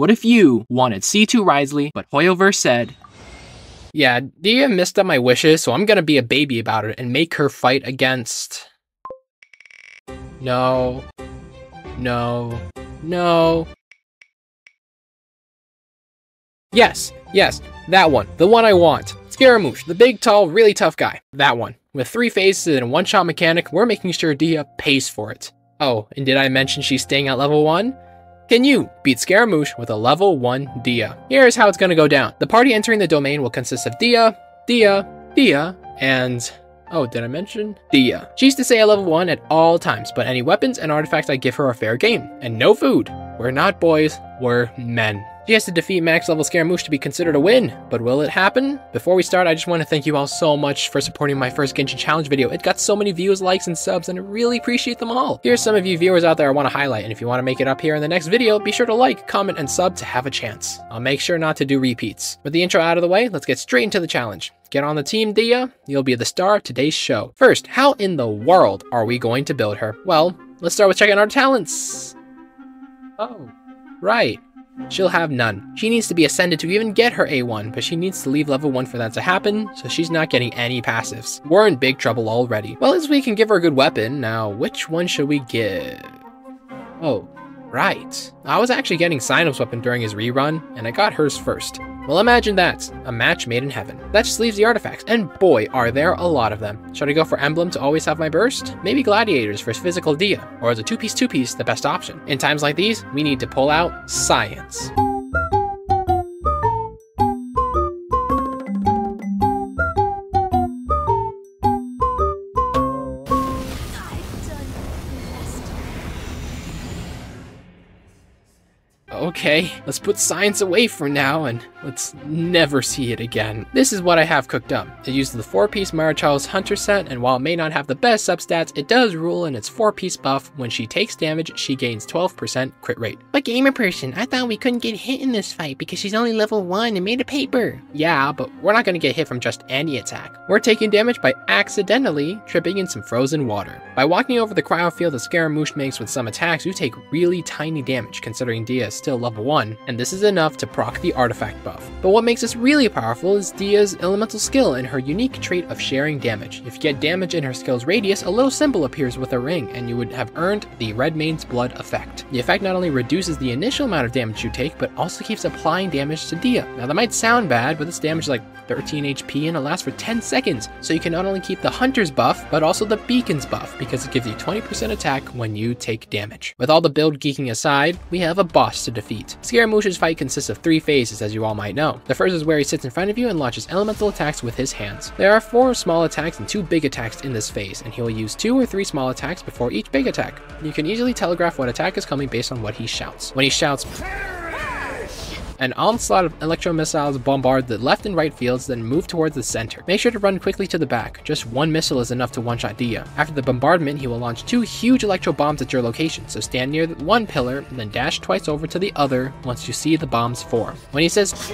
What if you wanted C2 Risley, but HoyoVerse said, yeah, Dehya messed up my wishes, so I'm gonna be a baby about it and make her fight against... No. Yes, that one. The one I want. Scaramouche, the big, tall, really tough guy. That one. With 3 phases and a one-shot mechanic, we're making sure Dehya pays for it. Oh, and did I mention she's staying at level 1? Can you beat Scaramouche with a level 1 Dehya? Here's how it's gonna go down. The party entering the domain will consist of Dehya, and... oh, did I mention? Dehya. She's to stay at level 1 at all times, but any weapons and artifacts I give her are fair game. And no food. We're not boys, we're men. She has to defeat max level Scaramouche to be considered a win, but will it happen? Before we start, I just want to thank you all so much for supporting my first Genshin Challenge video. It got so many views, likes, and subs, and I really appreciate them all. Here's some of you viewers out there I want to highlight, and if you want to make it up here in the next video, be sure to like, comment, and sub to have a chance. I'll make sure not to do repeats. With the intro out of the way, let's get straight into the challenge. Get on the team, Dehya. You'll be the star of today's show. First, how in the world are we going to build her? Well, let's start with checking our talents. Oh, right. She'll have none. She needs to be ascended to even get her A1, but she needs to leave level 1 for that to happen, so she's not getting any passives. We're in big trouble already. Well, as we can give her a good weapon, now which one should we give? Oh, right. I was actually getting Cynom's weapon during his rerun, and I got hers first. Well, imagine that. A match made in heaven. That just leaves the artifacts, and boy, are there a lot of them. Should I go for Emblem to always have my burst? Maybe Gladiators for physical Dehya, or is a 2-piece the best option? In times like these, we need to pull out science. Okay, let's put science away for now and let's never see it again. This is what I have cooked up. It uses the 4-piece Marichal's Hunter set, and while it may not have the best substats, it does rule in its 4-piece buff. When she takes damage, she gains 12% crit rate. But GamerPerson, I thought we couldn't get hit in this fight because she's only level 1 and made of paper. Yeah, but we're not going to get hit from just any attack. We're taking damage by accidentally tripping in some frozen water. By walking over the cryo field that Scaramouche makes with some attacks, you take really tiny damage considering Dehya is still level 1, and this is enough to proc the artifact buff. But what makes this really powerful is Dehya's elemental skill and her unique trait of sharing damage. If you get damage in her skill's radius, a little symbol appears with a ring, and you would have earned the Redmane's Blood effect. The effect not only reduces the initial amount of damage you take, but also keeps applying damage to Dehya. Now that might sound bad, but this damage is like 13 HP and it lasts for 10 seconds, so you can not only keep the Hunter's buff, but also the Beacon's buff, because it gives you 20% attack when you take damage. With all the build geeking aside, we have a boss to defeat. Scaramouche's fight consists of 3 phases, as you all might know. The first is where he sits in front of you and launches elemental attacks with his hands. There are 4 small attacks and 2 big attacks in this phase, and he will use 2 or 3 small attacks before each big attack. You can easily telegraph what attack is coming based on what he shouts. When he shouts, an onslaught of electro missiles bombard the left and right fields, then move towards the center. Make sure to run quickly to the back. Just 1 missile is enough to one-shot Dehya. After the bombardment, he will launch 2 huge electro bombs at your location, so stand near one pillar and then dash twice over to the other once you see the bombs form. When he says,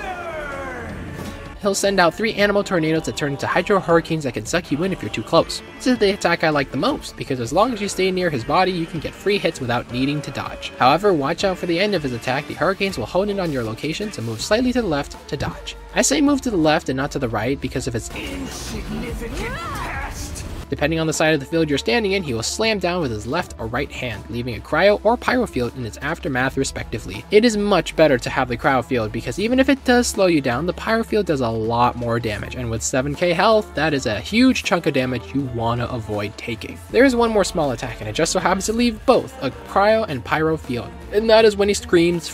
he'll send out 3 animal tornadoes that turn into hydro hurricanes that can suck you in if you're too close. This is the attack I like the most, because as long as you stay near his body, you can get free hits without needing to dodge. However, watch out for the end of his attack. The hurricanes will hone in on your location, so move slightly to the left to dodge. I say move to the left and not to the right because if it's insignificant pest, depending on the side of the field you're standing in, he will slam down with his left or right hand, leaving a cryo or pyro field in its aftermath respectively. It is much better to have the cryo field because even if it does slow you down, the pyro field does a lot more damage, and with 7k health, that is a huge chunk of damage you want to avoid taking. There is one more small attack, and it just so happens to leave both a cryo and pyro field, and that is when he screams,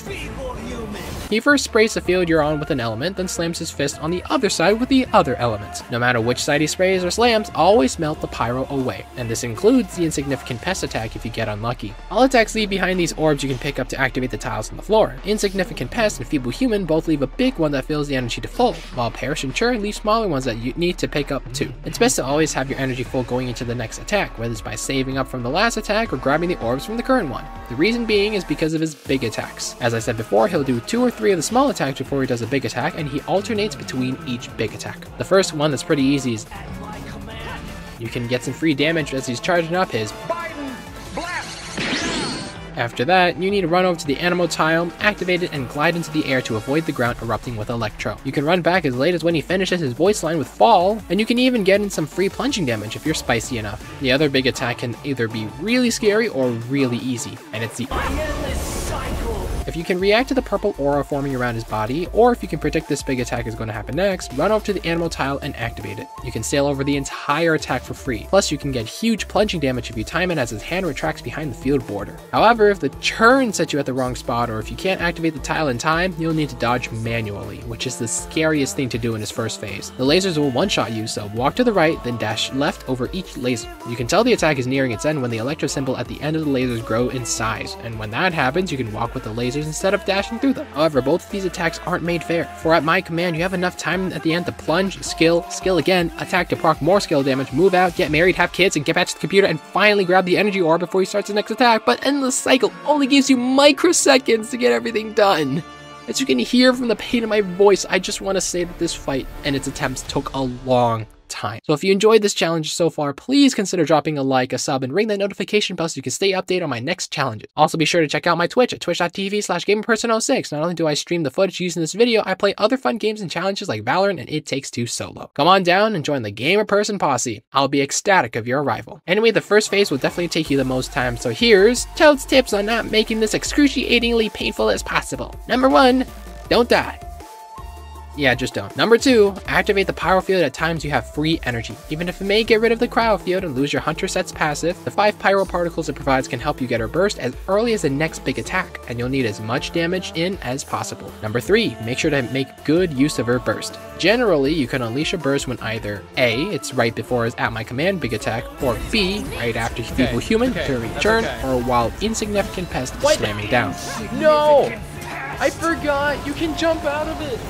he first sprays the field you're on with an element, then slams his fist on the other side with the other element. No matter which side he sprays or slams, always melt the pyro away, and this includes the insignificant pest attack if you get unlucky. All attacks leave behind these orbs you can pick up to activate the tiles on the floor. Insignificant pest and feeble human both leave a big one that fills the energy to full, while perish and churn leave smaller ones that you need to pick up too. It's best to always have your energy full going into the next attack, whether it's by saving up from the last attack or grabbing the orbs from the current one. The reason being is because of his big attacks. As I said before, he'll do 2 or 3 of the small attacks before he does a big attack, and he alternates between each big attack. The first one that's pretty easy is you can get some free damage as he's charging up his After that, you need to run over to the animal tile, activate it, and glide into the air to avoid the ground erupting with electro. You can run back as late as when he finishes his voice line with fall, and you can even get in some free plunging damage if you're spicy enough. The other big attack can either be really scary or really easy, and it's the If you can react to the purple aura forming around his body, or if you can predict this big attack is going to happen next, run over to the animal tile and activate it. You can sail over the entire attack for free. Plus, you can get huge plunging damage if you time it as his hand retracts behind the field border. However, if the churn sets you at the wrong spot, or if you can't activate the tile in time, you'll need to dodge manually, which is the scariest thing to do in his first phase. The lasers will one-shot you, so walk to the right, then dash left over each laser. You can tell the attack is nearing its end when the electro symbol at the end of the lasers grow in size, and when that happens, you can walk with the lasers instead of dashing through them. However, both of these attacks aren't made fair, for at my command you have enough time at the end to plunge, skill again, attack to proc more skill damage, move out, get married, have kids, and get back to the computer and finally grab the energy orb before he starts the next attack, but endless cycle only gives you microseconds to get everything done. As you can hear from the pain in my voice, I just want to say that this fight and its attempts took a long time. So if you enjoyed this challenge so far, please consider dropping a like, a sub, and ring that notification bell so you can stay updated on my next challenges. Also be sure to check out my Twitch at twitch.tv/GamerPerson06. Not only do I stream the footage used in this video, I play other fun games and challenges like Valorant and It Takes Two Solo. Come on down and join the GamerPerson Posse. I'll be ecstatic of your arrival. Anyway, the first phase will definitely take you the most time, so here's Toad's tips on not making this excruciatingly painful as possible. Number 1, don't die. Yeah, just don't. Number 2, activate the pyro field at times you have free energy. Even if it may get rid of the cryo field and lose your hunter set's passive, the 5 pyro particles it provides can help you get a burst as early as the next big attack, and you'll need as much damage in as possible. Number 3, make sure to make good use of her burst. Generally, you can unleash a burst when either A, it's right before his at my command big attack, or B, right after feeble human during turn, or while insignificant pest is slamming down. No! I forgot! You can jump out of it!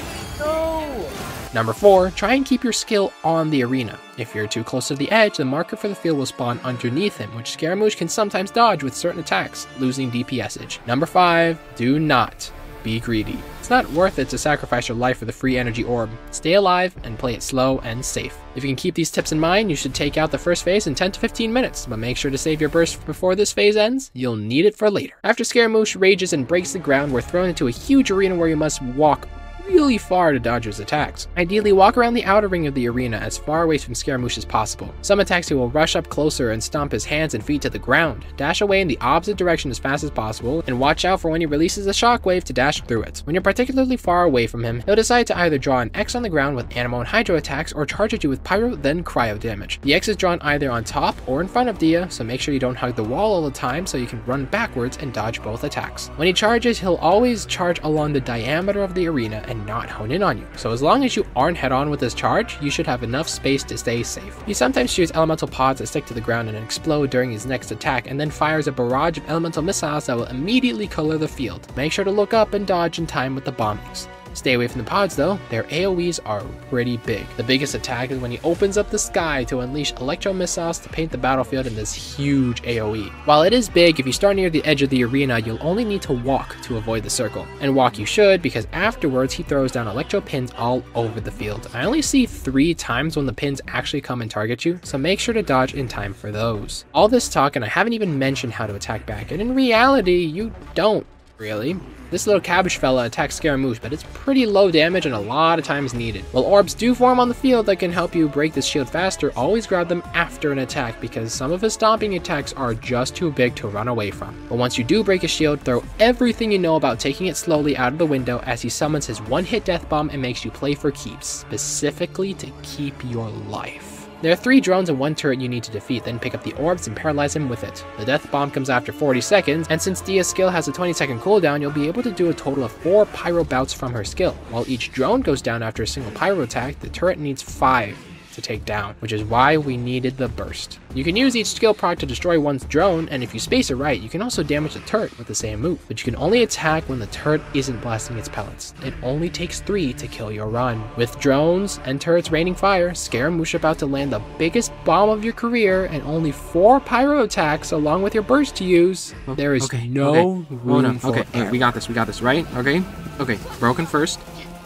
No! Number 4, try and keep your skill on the arena. If you're too close to the edge, the marker for the field will spawn underneath him, which Scaramouche can sometimes dodge with certain attacks, losing DPSage. Number 5, do not be greedy. It's not worth it to sacrifice your life for the free energy orb. Stay alive and play it slow and safe. If you can keep these tips in mind, you should take out the first phase in 10 to 15 minutes, but make sure to save your burst before this phase ends. You'll need it for later. After Scaramouche rages and breaks the ground, we're thrown into a huge arena where you must walk really far to dodge his attacks. Ideally, walk around the outer ring of the arena as far away from Scaramouche as possible. Some attacks he will rush up closer and stomp his hands and feet to the ground. Dash away in the opposite direction as fast as possible, and watch out for when he releases a shockwave to dash through it. When you're particularly far away from him, he'll decide to either draw an X on the ground with Anemo and Hydro attacks or charge at you with Pyro then Cryo damage. The X is drawn either on top or in front of Dehya, so make sure you don't hug the wall all the time so you can run backwards and dodge both attacks. When he charges, he'll always charge along the diameter of the arena and not hone in on you. So as long as you aren't head-on with his charge, you should have enough space to stay safe. He sometimes shoots elemental pods that stick to the ground and explode during his next attack, and then fires a barrage of elemental missiles that will immediately color the field. Make sure to look up and dodge in time with the bombings. Stay away from the pods though, their AoEs are pretty big. The biggest attack is when he opens up the sky to unleash electro missiles to paint the battlefield in this huge AoE. While it is big, if you start near the edge of the arena, you'll only need to walk to avoid the circle. And walk you should, because afterwards he throws down electro pins all over the field. I only see 3 times when the pins actually come and target you, so make sure to dodge in time for those. All this talk and I haven't even mentioned how to attack back, and in reality, you don't really. This little cabbage fella attacks Scaramouche, but it's pretty low damage and a lot of time is needed. While orbs do form on the field that can help you break this shield faster, always grab them after an attack because some of his stomping attacks are just too big to run away from. But once you do break a shield, throw everything you know about taking it slowly out of the window as he summons his one-hit death bomb and makes you play for keeps, specifically to keep your life. There are 3 drones and 1 turret you need to defeat, then pick up the orbs and paralyze him with it. The death bomb comes after 40 seconds, and since Dehya's skill has a 20-second cooldown, you'll be able to do a total of 4 pyro bouts from her skill. While each drone goes down after a single pyro attack, the turret needs 5 to take down, which is why we needed the burst. You can use each skill proc to destroy one's drone, and if you space it right, you can also damage the turret with the same move, but you can only attack when the turret isn't blasting its pellets. It only takes 3 to kill your run. With drones and turrets raining fire, Scaramouche about to land the biggest bomb of your career, and only 4 pyro attacks along with your burst to use. There is no room for error. Okay, we got this, right? Okay, broken first.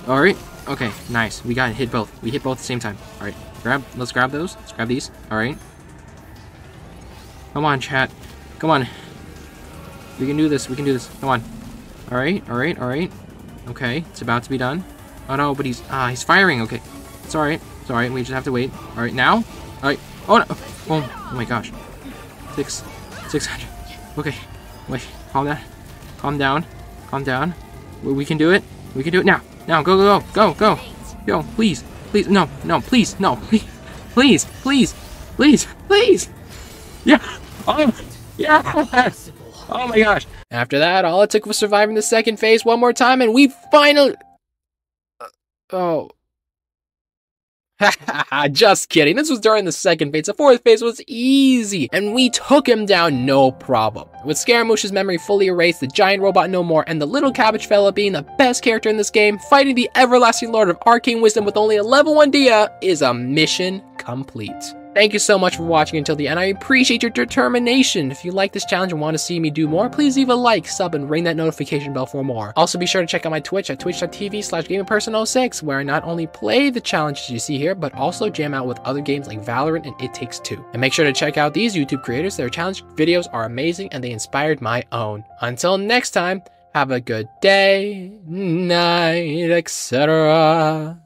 Alright, okay, nice. We got hit both. We hit both at the same time. Alright, let's grab those. Let's grab these. Alright. Come on, chat. Come on. We can do this. We can do this. Come on. All right. All right. All right. Okay. It's about to be done. Oh no, but he's firing. Okay. It's all right. It's all right. We just have to wait. All right. Now. All right. Oh no. Oh my gosh. 600. Okay. Wait. Calm down. Calm down. Calm down. We can do it. We can do it now. Now. Go. Go. Go. Go. Go. Go. Please. Please. No. No. Please. No. Please. Please. Please. Please. Please. Yeah. Oh. Yeah. Oh my gosh. After that, all it took was surviving the second phase one more time, and we finally... Oh. Just kidding. This was during the second phase. The fourth phase was easy, and we took him down no problem. With Scaramouche's memory fully erased, the giant robot no more, and the little cabbage fella being the best character in this game, fighting the everlasting lord of arcane wisdom with only a level 1 Dehya is a mission complete. Thank you so much for watching until the end. I appreciate your determination. If you like this challenge and want to see me do more, please leave a like, sub, and ring that notification bell for more. Also, be sure to check out my Twitch at twitch.tv/GamerPerson06, where I not only play the challenges you see here, but also jam out with other games like Valorant and It Takes Two. And make sure to check out these YouTube creators. Their challenge videos are amazing, and they inspired my own. Until next time, have a good day, night, etc.